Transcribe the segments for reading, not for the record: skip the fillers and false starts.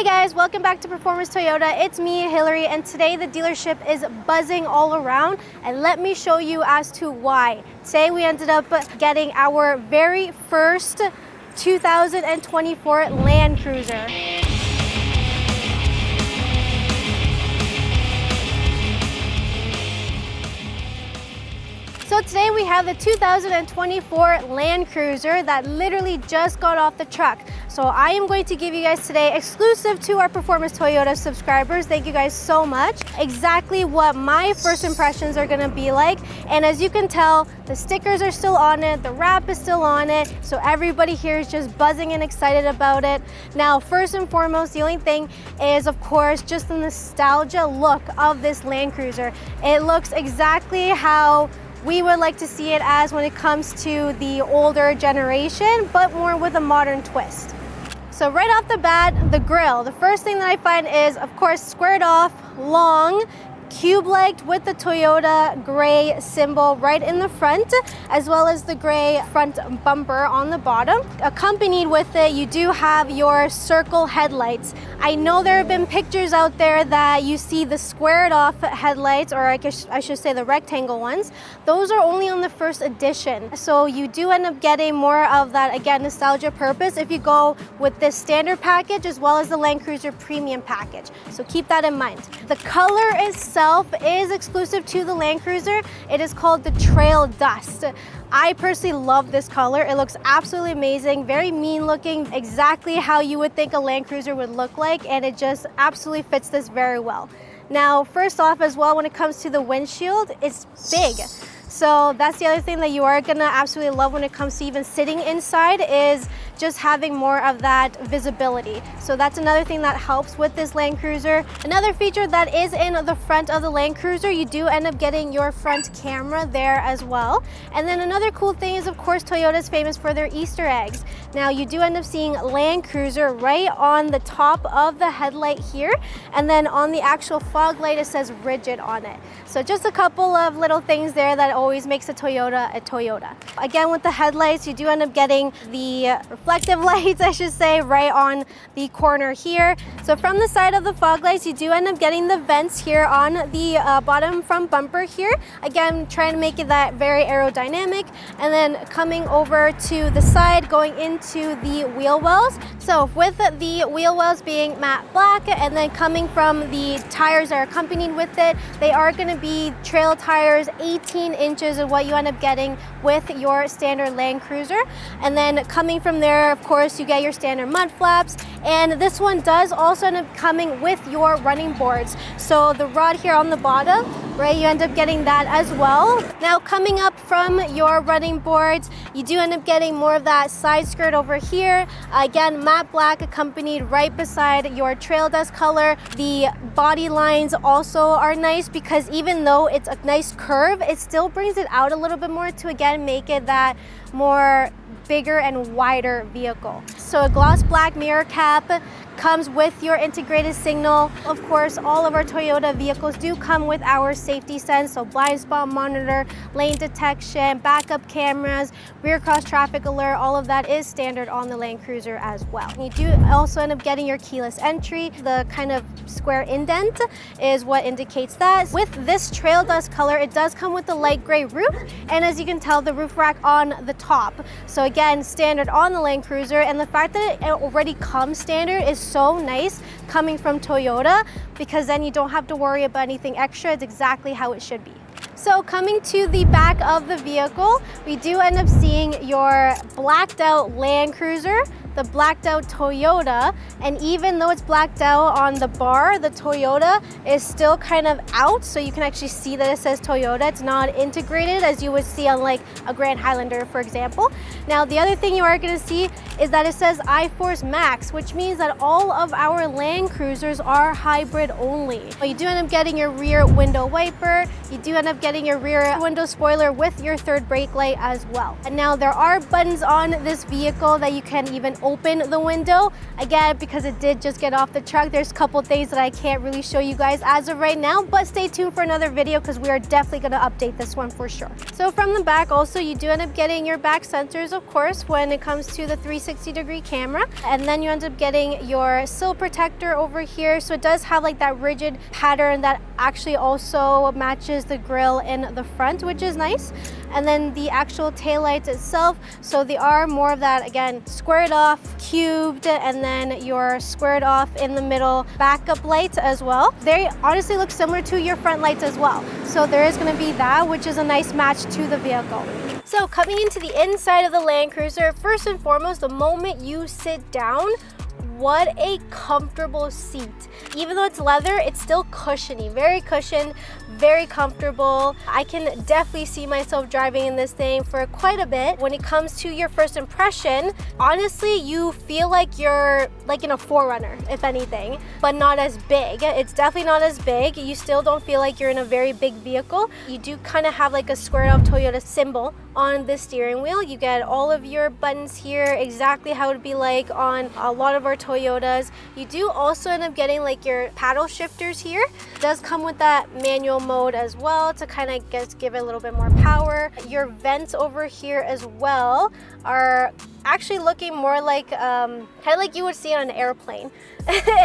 Hey guys, welcome back to Performance Toyota. It's me, Hillary, and today the dealership is buzzing all around, and let me show you as to why. Today we ended up getting our very first 2024 Land Cruiser. So today we have the 2024 Land Cruiser that literally just got off the truck. So I am going to give you guys today, exclusive to our Performance Toyota subscribers, thank you guys so much, exactly what my first impressions are gonna be like. And as you can tell, the stickers are still on it, the wrap is still on it, so everybody here is just buzzing and excited about it. Now, first and foremost, the only thing is, of course, just the nostalgia look of this Land Cruiser. It looks exactly how we would like to see it as when it comes to the older generation, but more with a modern twist. So right off the bat, the grille. The first thing that I find is, of course, squared off, long, cube-legged with the Toyota gray symbol right in the front, as well as the gray front bumper on the bottom. Accompanied with it, you do have your circle headlights. I know there have been pictures out there that you see the squared off headlights, or I should say the rectangle ones. Those are only on the first edition. So you do end up getting more of that, again, nostalgia purpose if you go with this standard package as well as the Land Cruiser Premium package. So keep that in mind. The color itself is exclusive to the Land Cruiser. It is called the Trail Dust. I personally love this color. It looks absolutely amazing, very mean looking, exactly how you would think a Land Cruiser would look like, and it just absolutely fits this very well. Now, first off as well, when it comes to the windshield, it's big. So that's the other thing that you are gonna absolutely love when it comes to even sitting inside, is just having more of that visibility. So that's another thing that helps with this Land Cruiser. Another feature that is in the front of the Land Cruiser, you do end up getting your front camera there as well. And then another cool thing is, of course, Toyota is famous for their Easter eggs. Now you do end up seeing Land Cruiser right on the top of the headlight here, and then on the actual fog light it says Rigid on it. So just a couple of little things there that always makes a Toyota a Toyota. Again, with the headlights, you do end up getting the reflective lights, I should say, right on the corner here. So from the side of the fog lights, you do end up getting the vents here on the bottom front bumper here. Again, trying to make it that very aerodynamic. And then coming over to the side, going into the wheel wells. So with the wheel wells being matte black, and then coming from the tires that are accompanied with it, they are going to be trail tires, 18 inches of what you end up getting with your standard Land Cruiser. And then coming from there, of course, you get your standard mud flaps, and this one does also end up coming with your running boards. So the rod here on the bottom, right, you end up getting that as well. Now coming up from your running boards, you do end up getting more of that side skirt over here. Again, matte black accompanied right beside your Trail Dust color. The body lines also are nice because even though it's a nice curve, it still brings it out a little bit more to, again, make it that more bigger and wider vehicle. So a gloss black mirror cap comes with your integrated signal. Of course, all of our Toyota vehicles do come with our safety sense, so blind spot monitor, lane detection, backup cameras, rear cross traffic alert, all of that is standard on the Land Cruiser as well. You do also end up getting your keyless entry. The kind of square indent is what indicates that. With this Trail Dust color, it does come with the light gray roof, and as you can tell, the roof rack on the top. So again, standard on the Land Cruiser, and the fact that it already comes standard is so nice coming from Toyota, because then you don't have to worry about anything extra. It's exactly how it should be. So coming to the back of the vehicle, we do end up seeing your blacked out Land Cruiser, the blacked out Toyota, and even though it's blacked out on the bar, the Toyota is still kind of out, so you can actually see that it says Toyota. It's not integrated as you would see on like a Grand Highlander, for example. Now the other thing you are going to see is that it says iForce Max, which means that all of our Land Cruisers are hybrid only. You do end up getting your rear window wiper, you do end up getting your rear window spoiler with your third brake light as well. And now there are buttons on this vehicle that you can even open the window. Again, because it did just get off the truck, there's a couple things that I can't really show you guys as of right now, but stay tuned for another video because we are definitely going to update this one for sure. So from the back also, you do end up getting your back sensors, of course, when it comes to the 360-degree camera, and then you end up getting your sill protector over here. So it does have like that rigid pattern that actually also matches the grille in the front, which is nice. And then the actual taillights itself, so they are more of that, again, squared off, cubed, and then your squared off in the middle backup lights as well. They honestly look similar to your front lights as well. So there is going to be that, which is a nice match to the vehicle. So coming into the inside of the Land Cruiser, first and foremost, the moment you sit down, what a comfortable seat. Even though it's leather, it's still cushiony, very cushioned, very comfortable. I can definitely see myself driving in this thing for quite a bit. When it comes to your first impression, honestly, you feel like you're like in a 4Runner, if anything, but not as big. It's definitely not as big. You still don't feel like you're in a very big vehicle. You do kind of have like a squared off Toyota symbol on the steering wheel. You get all of your buttons here, exactly how it would be like on a lot of our Toyotas. You do also end up getting like your paddle shifters here. It does come with that manual mode as well to kind of give it a little bit more power. Your vents over here as well are actually looking more like kind of like you would see on an airplane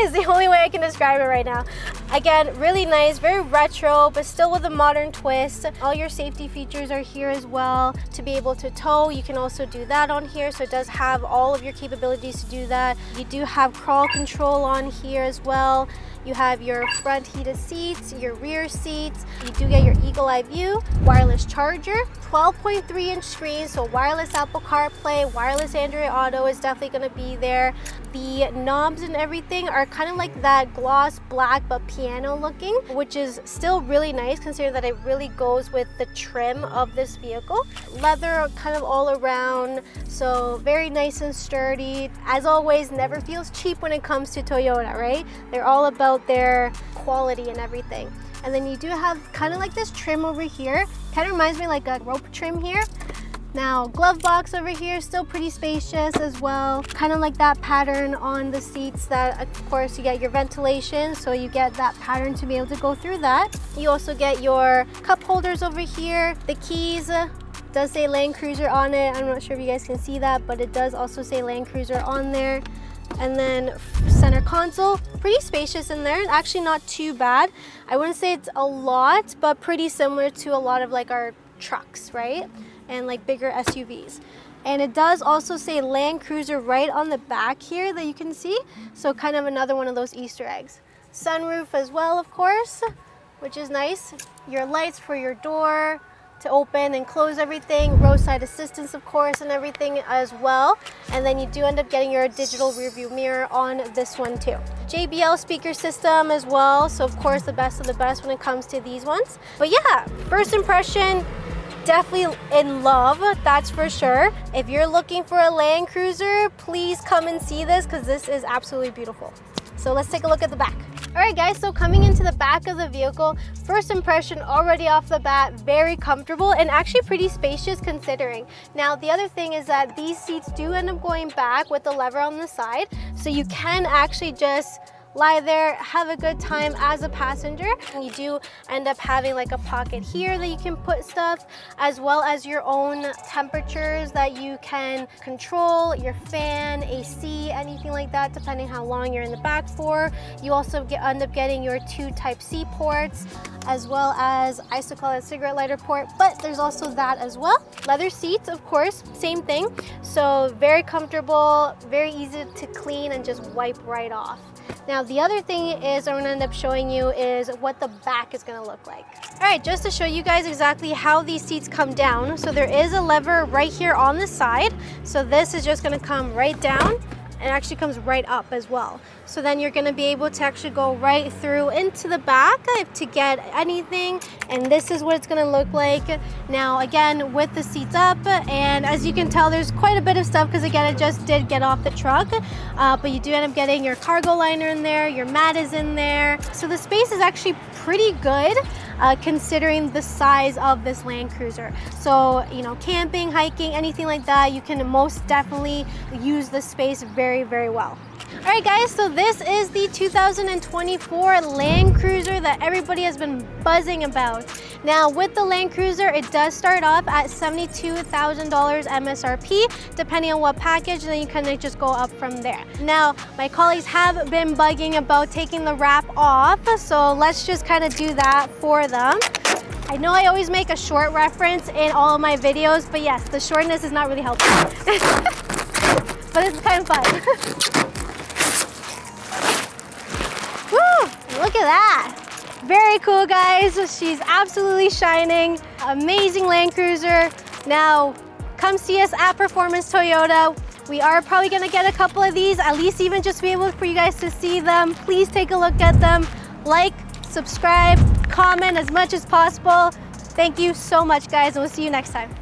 is the only way I can describe it right now. Again, really nice, very retro, but still with a modern twist. All your safety features are here as well. To be able to tow, you can also do that on here, so it does have all of your capabilities to do that. You do have crawl control on here as well. You have your front heated seats, your rear seats. You do get your eagle eye view, wireless charger, 12.3-inch screen, so wireless Apple CarPlay, wireless Android Auto is definitely going to be there. The knobs and everything are kind of like that gloss black but piano looking, which is still really nice considering that it really goes with the trim of this vehicle. Leather kind of all around, so very nice and sturdy. As always, never feels cheap when it comes to Toyota, right? They're all about their quality and everything. And then you do have kind of like this trim over here. Kind of reminds me like a rope trim here. Now, glove box over here, still pretty spacious as well. Kind of like that pattern on the seats that, of course, you get your ventilation, so you get that pattern to be able to go through that. You also get your cup holders over here. The keys does say Land Cruiser on it. I'm not sure if you guys can see that, but it does also say Land Cruiser on there. And then center console, pretty spacious in there, actually not too bad. I wouldn't say it's a lot, but pretty similar to a lot of like our trucks, right? And like bigger SUVs. And it does also say Land Cruiser right on the back here that you can see. So kind of another one of those Easter eggs. Sunroof as well, of course, which is nice. Your lights for your door to open and close everything, roadside assistance of course, and everything as well. And then you do end up getting your digital rear view mirror on this one too. JBL speaker system as well, so of course the best of the best when it comes to these ones. But yeah, first impression, definitely in love, that's for sure. If you're looking for a Land Cruiser, please come and see this because this is absolutely beautiful. So let's take a look at the back. All right guys, so coming into the back of the vehicle, first impression already off the bat, very comfortable and actually pretty spacious considering. Now the other thing is that these seats do end up going back with the lever on the side, so you can actually just lie there, have a good time as a passenger. And you do end up having like a pocket here that you can put stuff, as well as your own temperatures that you can control, your fan, AC, anything like that, depending how long you're in the back for. You also end up getting your 2 Type-C ports, as well as, I used to call it a cigarette lighter port, but there's also that as well. Leather seats, of course, same thing. So very comfortable, very easy to clean and just wipe right off. Now the other thing is I'm gonna end up showing you is what the back is gonna look like. All right, just to show you guys exactly how these seats come down. So there is a lever right here on the side. So this is just gonna come right down and actually comes right up as well. So then you're gonna be able to actually go right through into the back to get anything, and this is what it's gonna look like. Now again, with the seats up, and as you can tell, there's quite a bit of stuff because again, it just did get off the truck, but you do end up getting your cargo liner in there, your mat is in there. So the space is actually pretty good. considering the size of this Land Cruiser. So, you know, camping, hiking, anything like that, you can most definitely use the space very, very well. All right, guys, so this is the 2024 Land Cruiser that everybody has been buzzing about. Now, with the Land Cruiser, it does start off at $72,000 MSRP, depending on what package, and then you kind of just go up from there. Now, my colleagues have been bugging about taking the wrap off, so let's just kind of do that for them. I know I always make a short reference in all of my videos, but yes, the shortness is not really helpful. But it's kind of fun. Woo! Look at that. Very cool, guys. She's absolutely shining. Amazing Land Cruiser. Now, come see us at Performance Toyota. We are probably gonna get a couple of these, at least even just be able for you guys to see them. Please take a look at them. Like, subscribe, comment as much as possible. Thank you so much, guys, and we'll see you next time.